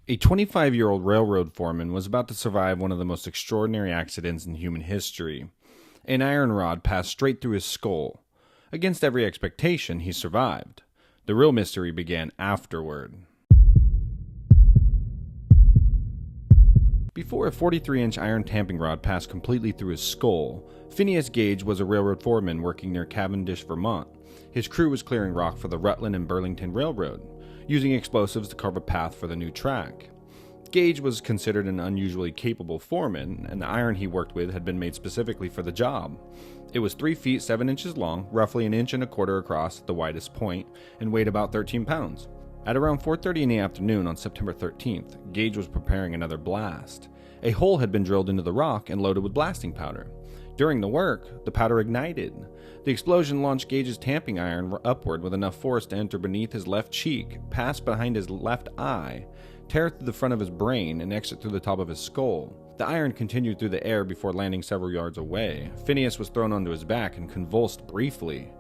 A 25-year-old railroad foreman was about to survive one of the most extraordinary accidents in human history. An iron rod passed straight through his skull. Against every expectation, he survived. The real mystery began afterward. Before a 43-inch iron tamping rod passed completely through his skull, Phineas Gage was a railroad foreman working near Cavendish, Vermont. His crew was clearing rock for the Rutland and Burlington Railroad, using explosives to carve a path for the new track. Gage was considered an unusually capable foreman, and the iron he worked with had been made specifically for the job. It was 3 feet 7 inches long, roughly 1.25 inches across at the widest point, and weighed about 13 pounds. At around 4:30 in the afternoon on September 13th, Gage was preparing another blast. A hole had been drilled into the rock and loaded with blasting powder. During the work, the powder ignited. The explosion launched Gage's tamping iron upward with enough force to enter beneath his left cheek, pass behind his left eye, tear through the front of his brain, and exit through the top of his skull. The iron continued through the air before landing several yards away. Phineas was thrown onto his back and convulsed briefly.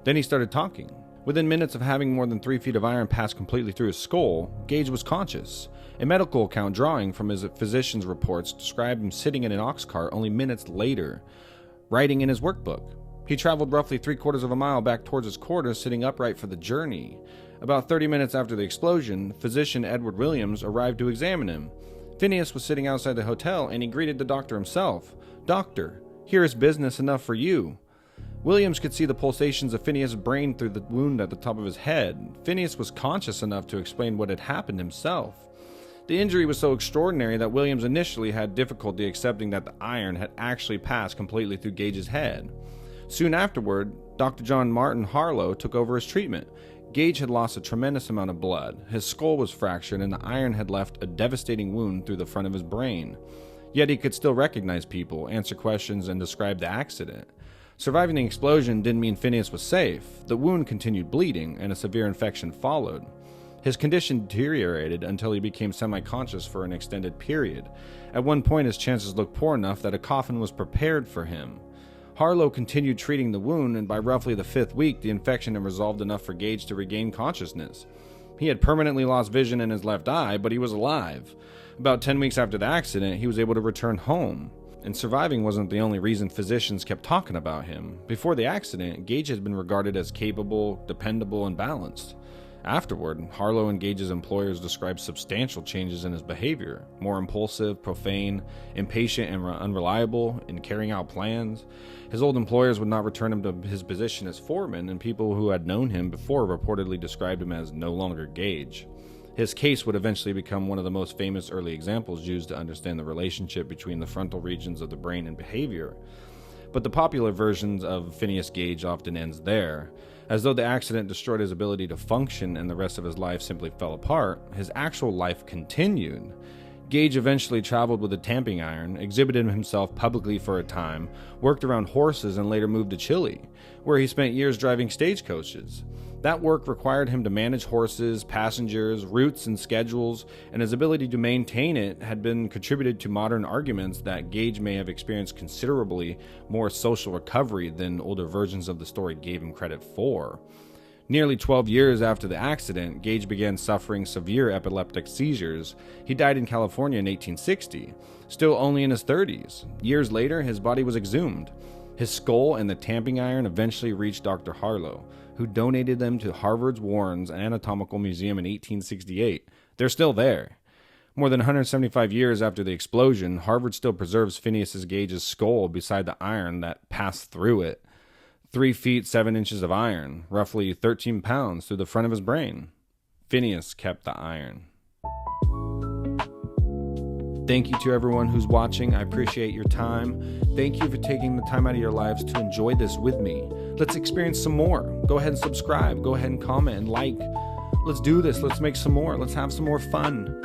Then he started talking. Within minutes of having more than 3 feet of iron pass completely through his skull, Gage was conscious. A medical account drawing from his physician's reports described him sitting in an ox cart only minutes later, writing in his workbook. He traveled roughly 3/4 of a mile back towards his quarters, sitting upright for the journey. About 30 minutes after the explosion, physician Edward Williams arrived to examine him. Phineas was sitting outside the hotel, and he greeted the doctor himself. "Doctor, here is business enough for you." Williams could see the pulsations of Phineas' brain through the wound at the top of his head. Phineas was conscious enough to explain what had happened himself. The injury was so extraordinary that Williams initially had difficulty accepting that the iron had actually passed completely through Gage's head. Soon afterward, Dr. John Martin Harlow took over his treatment. Gage had lost a tremendous amount of blood. His skull was fractured, and the iron had left a devastating wound through the front of his brain. Yet he could still recognize people, answer questions, and describe the accident. Surviving the explosion didn't mean Phineas was safe. The wound continued bleeding, and a severe infection followed. His condition deteriorated until he became semi-conscious for an extended period. At one point, his chances looked poor enough that a coffin was prepared for him. Harlow continued treating the wound, and by roughly the 5th week, the infection had resolved enough for Gage to regain consciousness. He had permanently lost vision in his left eye, but he was alive. About 10 weeks after the accident, he was able to return home. And surviving wasn't the only reason physicians kept talking about him. Before the accident, Gage had been regarded as capable, dependable, and balanced. Afterward, Harlow and Gage's employers described substantial changes in his behavior. More impulsive, profane, impatient, and unreliable in carrying out plans. His old employers would not return him to his position as foreman, and people who had known him before reportedly described him as no longer Gage. His case would eventually become one of the most famous early examples used to understand the relationship between the frontal regions of the brain and behavior. But the popular versions of Phineas Gage often ends there. As though the accident destroyed his ability to function and the rest of his life simply fell apart, his actual life continued. Gage eventually traveled with a tamping iron, exhibited himself publicly for a time, worked around horses, and later moved to Chile, where he spent years driving stagecoaches. That work required him to manage horses, passengers, routes, and schedules, and his ability to maintain it had been contributed to modern arguments that Gage may have experienced considerably more social recovery than older versions of the story gave him credit for. Nearly 12 years after the accident, Gage began suffering severe epileptic seizures. He died in California in 1860, still only in his 30s. Years later, his body was exhumed. His skull and the tamping iron eventually reached Dr. Harlow, who donated them to Harvard's Warren's Anatomical Museum in 1868. They're still there. More than 175 years after the explosion, Harvard still preserves Phineas Gage's skull beside the iron that passed through it. 3 feet 7 inches of iron, roughly 13 pounds through the front of his brain. Phineas kept the iron. Thank you to everyone who's watching. I appreciate your time. Thank you for taking the time out of your lives to enjoy this with me. Let's experience some more. Go ahead and subscribe. Go ahead and comment and like. Let's do this. Let's make some more. Let's have some more fun.